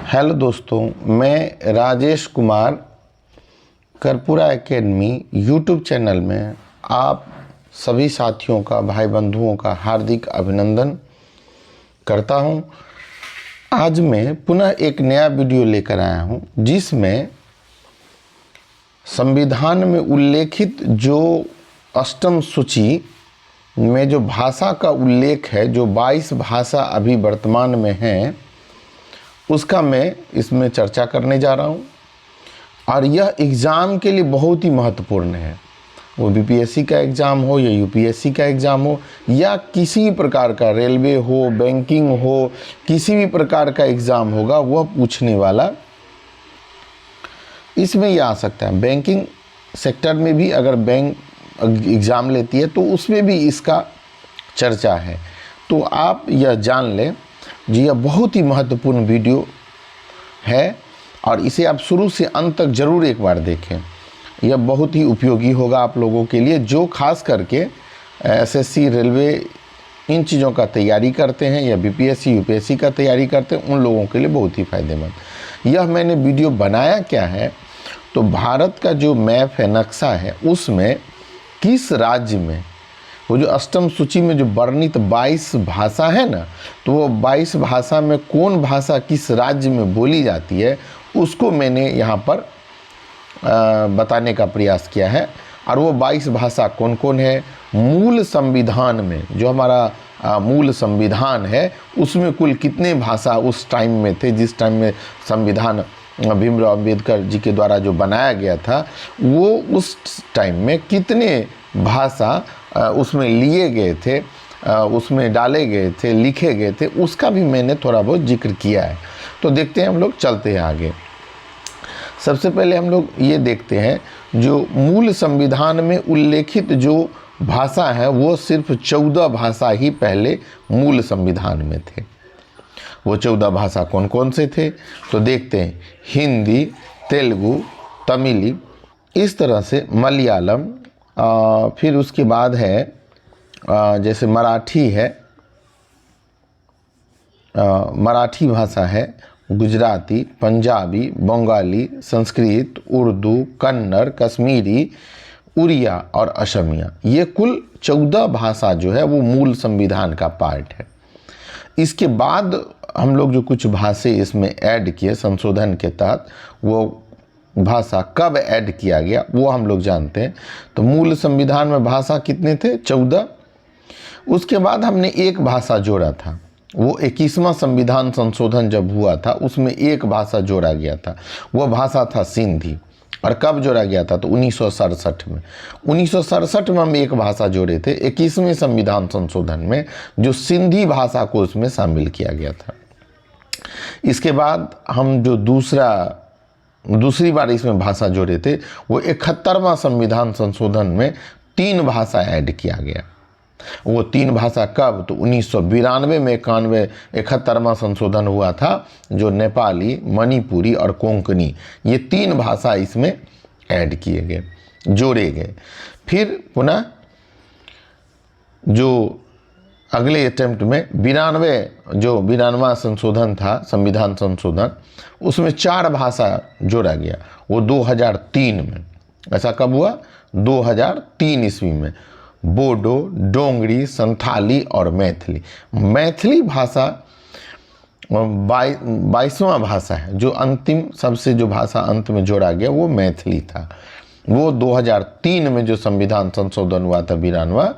Hello दोस्तों, मैं Rajesh Kumar Karpura academy YouTube channel में आप सभी साथियों का, भाई बंधुओं का हार्दिक अभिनंदन करता हूं। आज मैं पुनः एक नया वीडियो लेकर आया हूं जिसमें संविधान में उल्लेखित जो अष्टम सूची में जो भाषा का उल्लेख है, जो 22 भाषा अभी वर्तमान में हैं, उसका मैं इसमें चर्चा करने जा रहा हूँ। और यह एग्ज़ाम के लिए बहुत ही महत्वपूर्ण है। वो बीपीएससी का एग्ज़ाम हो या यूपीएससी का एग्ज़ाम हो या किसी भी प्रकार का, रेलवे हो, बैंकिंग हो, किसी भी प्रकार का एग्ज़ाम होगा, वह पूछने वाला इसमें ये आ सकता है। बैंकिंग सेक्टर में भी अगर बैंक एग्ज़ाम लेती है तो उसमें भी इसका चर्चा है। तो आप यह जान लें जी, यह बहुत ही महत्वपूर्ण वीडियो है और इसे आप शुरू से अंत तक ज़रूर एक बार देखें। यह बहुत ही उपयोगी होगा आप लोगों के लिए जो खास करके एसएससी, रेलवे इन चीज़ों का तैयारी करते हैं या बीपीएससी, यूपीएससी का तैयारी करते हैं, उन लोगों के लिए बहुत ही फ़ायदेमंद। यह मैंने वीडियो बनाया क्या है, तो भारत का जो मैप है, नक्शा है, उसमें किस राज्य में वो जो अष्टम सूची में जो वर्णित 22 भाषा है ना, तो वो 22 भाषा में कौन भाषा किस राज्य में बोली जाती है, उसको मैंने यहाँ पर बताने का प्रयास किया है। और वो 22 भाषा कौन कौन है, मूल संविधान में जो हमारा मूल संविधान है उसमें कुल कितने भाषा उस टाइम में थे, जिस टाइम में संविधान भीमराव अंबेडकर जी के द्वारा जो बनाया गया था, वो उस टाइम में कितने भाषा उसमें लिए गए थे, उसमें डाले गए थे, लिखे गए थे, उसका भी मैंने थोड़ा बहुत जिक्र किया है। तो देखते हैं, हम लोग चलते हैं आगे। सबसे पहले हम लोग ये देखते हैं जो मूल संविधान में उल्लेखित जो भाषा है वो सिर्फ 14 भाषा ही पहले मूल संविधान में थे। वो 14 भाषा कौन कौन से थे, तो देखते हैं। हिंदी, तेलुगु, तमिल, इस तरह से मलयालम, फिर उसके बाद है जैसे मराठी है, मराठी भाषा है, गुजराती, पंजाबी, बंगाली, संस्कृत, उर्दू, कन्नड़, कश्मीरी, उड़िया और असमिया। ये कुल 14 भाषा जो है वो मूल संविधान का पार्ट है। इसके बाद हम लोग जो कुछ भाषा इसमें ऐड किए संशोधन के तहत, वो भाषा कब ऐड किया गया वो हम लोग जानते हैं। तो मूल संविधान में भाषा कितने थे, 14। उसके बाद हमने एक भाषा जोड़ा था, वो 21वां संविधान संशोधन जब हुआ था उसमें एक भाषा जोड़ा गया था, वो भाषा था सिंधी। और कब जोड़ा गया था, तो 1967 में। 1967 में हम एक भाषा जोड़े थे 21वें संविधान संशोधन में, जो सिंधी भाषा को उसमें शामिल किया गया था। इसके बाद हम जो दूसरी बार इसमें भाषा जोड़े थे, वो 71वां संविधान संशोधन में 3 भाषा ऐड किया गया। वो 3 भाषा कब, तो 1992 में 71वां संशोधन हुआ था, जो नेपाली, मणिपुरी और कोंकणी, ये 3 भाषा इसमें ऐड किए गए, जोड़े गए। फिर पुनः जो अगले अटेम्प्ट में 92वां संशोधन था, संविधान संशोधन, उसमें 4 भाषा जोड़ा गया, वो 2003 में। ऐसा कब हुआ, 2003 ईस्वी में। बोडो, डोंगरी, संथाली और मैथिली। मैथिली भाषा 22वां भाषा है, जो अंतिम सबसे जो भाषा अंत में जोड़ा गया वो मैथिली था। वो 2003 में जो संविधान संशोधन हुआ था 92वां,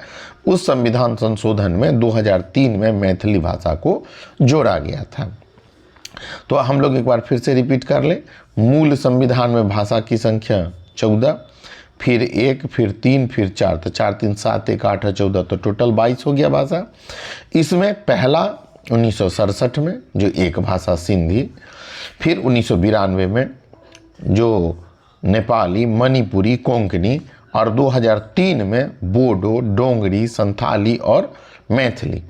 उस संविधान संशोधन में 2003 में मैथिली भाषा को जोड़ा गया था। तो हम लोग एक बार फिर से रिपीट कर ले। मूल संविधान में भाषा की संख्या 14, फिर 1, फिर 3, फिर 4, तो 4, 3, 7, 1, 8, 14, तो टोटल 22 हो गया भाषा। इसमें पहला 1967 में जो एक भाषा सिंधी, फिर 1992 में जो नेपाली, मणिपुरी, कोंकणी, और 2003 में बोडो, डोंगरी, संथाली और मैथिली।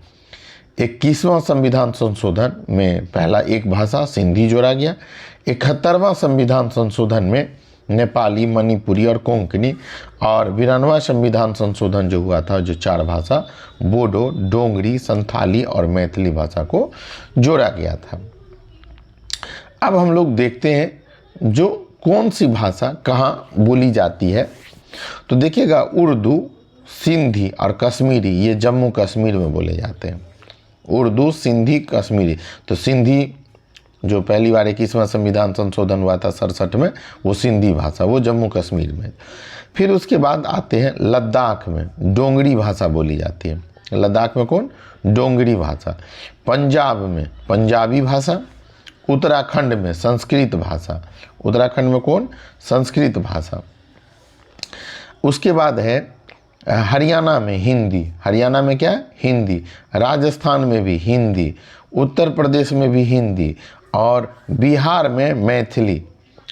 21वां संविधान संशोधन में पहला एक भाषा सिंधी जोड़ा गया। 71वां संविधान संशोधन में नेपाली, मणिपुरी और कोंकणी, और 92वां संविधान संशोधन जो हुआ था, जो 4 भाषा बोडो, डोंगरी, संथाली और मैथिली भाषा को जोड़ा गया था। अब हम लोग देखते हैं जो कौन सी भाषा कहाँ बोली जाती है। तो देखिएगा, उर्दू, सिंधी और कश्मीरी ये जम्मू कश्मीर में बोले जाते हैं। उर्दू, सिंधी, कश्मीरी। तो सिंधी जो पहली बार 21वां संविधान संशोधन हुआ था 67 में, वो सिंधी भाषा, वो जम्मू कश्मीर में। फिर उसके बाद आते हैं लद्दाख में डोंगरी भाषा बोली जाती है। लद्दाख में कौन? डोंगरी भाषा। पंजाब में पंजाबी भाषा। उत्तराखंड में संस्कृत भाषा। उत्तराखंड में कौन? संस्कृत भाषा। उसके बाद है हरियाणा में हिंदी। हरियाणा में क्या है? हिंदी। राजस्थान में भी हिंदी। उत्तर प्रदेश में भी हिंदी। और बिहार में मैथिली।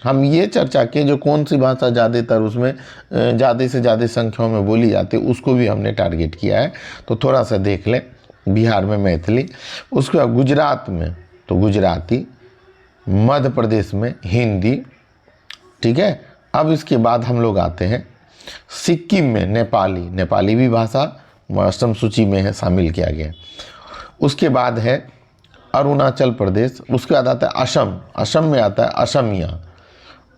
हम ये चर्चा किए जो कौन सी भाषा ज़्यादातर उसमें ज़्यादा से ज़्यादा संख्याओं में बोली जाती है, उसको भी हमने टारगेट किया है। तो थोड़ा सा देख लें। बिहार में मैथिली। उसके बाद गुजरात में तो गुजराती। मध्य प्रदेश में हिंदी। ठीक है। अब इसके बाद हम लोग आते हैं सिक्किम में नेपाली। नेपाली भी भाषा अष्टम सूची में है, शामिल किया गया। उसके बाद है अरुणाचल प्रदेश। उसके बाद आता है असम। असम में आता है असमिया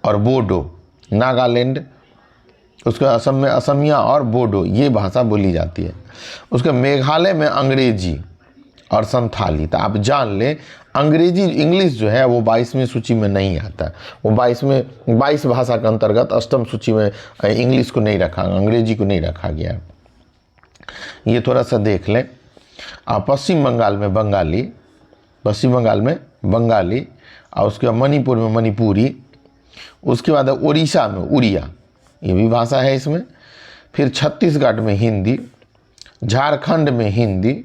और बोडो। नागालैंड। उसके असम में असमिया और बोडो ये भाषा बोली जाती है। उसके मेघालय में अंग्रेजी और संथाली। तो आप जान लें, अंग्रेजी इंग्लिश जो है वो 22वें सूची में नहीं आता। वो 22 भाषा के अंतर्गत अष्टम सूची में इंग्लिश को नहीं रखा, अंग्रेजी को नहीं रखा गया है। ये थोड़ा सा देख लें। पश्चिम बंगाल में बंगाली। पश्चिम बंगाल में बंगाली। और उसके बाद मणिपुर में मणिपुरी। उसके बाद उड़ीसा में उड़िया, ये भी भाषा है इसमें। फिर छत्तीसगढ़ में हिंदी। झारखंड में हिंदी।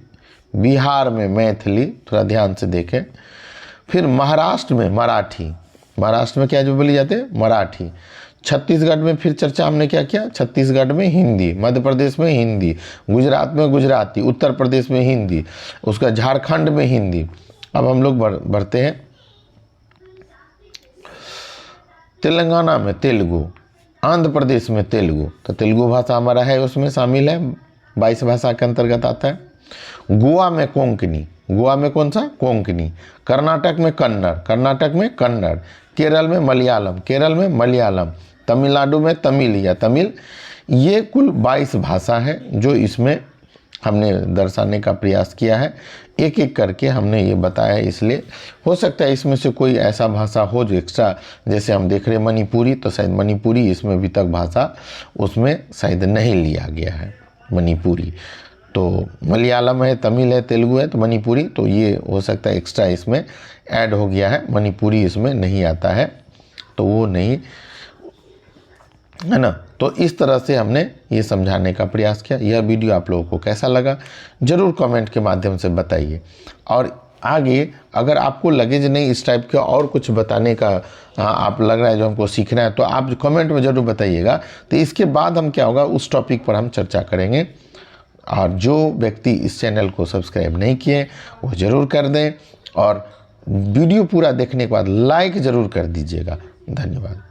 बिहार में मैथिली, थोड़ा ध्यान से देखें। फिर महाराष्ट्र में मराठी। महाराष्ट्र में क्या जो बोली जाती है? मराठी। छत्तीसगढ़ में फिर चर्चा हमने क्या किया? छत्तीसगढ़ में हिंदी। मध्य प्रदेश में हिंदी। गुजरात में गुजराती। उत्तर प्रदेश में हिंदी। उसका झारखंड में हिंदी। अब हम लोग बढ़ते हैं तेलंगाना में तेलुगु। आंध्र प्रदेश में तेलुगु। तो तेलुगु भाषा हमारा है, उसमें शामिल है, 22 भाषा के अंतर्गत आता है। गोवा में कोंकणी। गोवा में कौन सा? कोंकणी। कर्नाटक में कन्नड़। कर्नाटक में कन्नड़। केरल में मलयालम। केरल में मलयालम। तमिलनाडु में तमिल या तमिल। ये कुल 22 भाषा है जो इसमें हमने दर्शाने का प्रयास किया है। एक एक करके हमने ये बताया है, इसलिए हो सकता है इसमें से कोई ऐसा भाषा हो जो एक्स्ट्रा, जैसे हम देख रहे हैं मणिपुरी, तो शायद मणिपुरी इसमें अभी तक भाषा उसमें शायद नहीं लिया गया है मणिपुरी। तो मलयालम है, तमिल है, तेलुगु है, तो मणिपुरी, तो ये हो सकता है एक्स्ट्रा इसमें ऐड हो गया है। मणिपुरी इसमें नहीं आता है, तो वो नहीं है ना। तो इस तरह से हमने ये समझाने का प्रयास किया। यह वीडियो आप लोगों को कैसा लगा ज़रूर कमेंट के माध्यम से बताइए। और आगे अगर आपको लगे जो नहीं इस टाइप के और कुछ बताने का आप लग रहा है जो हमको सीखना है, तो आप कमेंट में ज़रूर बताइएगा। तो इसके बाद हम क्या होगा उस टॉपिक पर हम चर्चा करेंगे। और जो व्यक्ति इस चैनल को सब्सक्राइब नहीं किए वो ज़रूर कर दें, और वीडियो पूरा देखने के बाद लाइक ज़रूर कर दीजिएगा। धन्यवाद।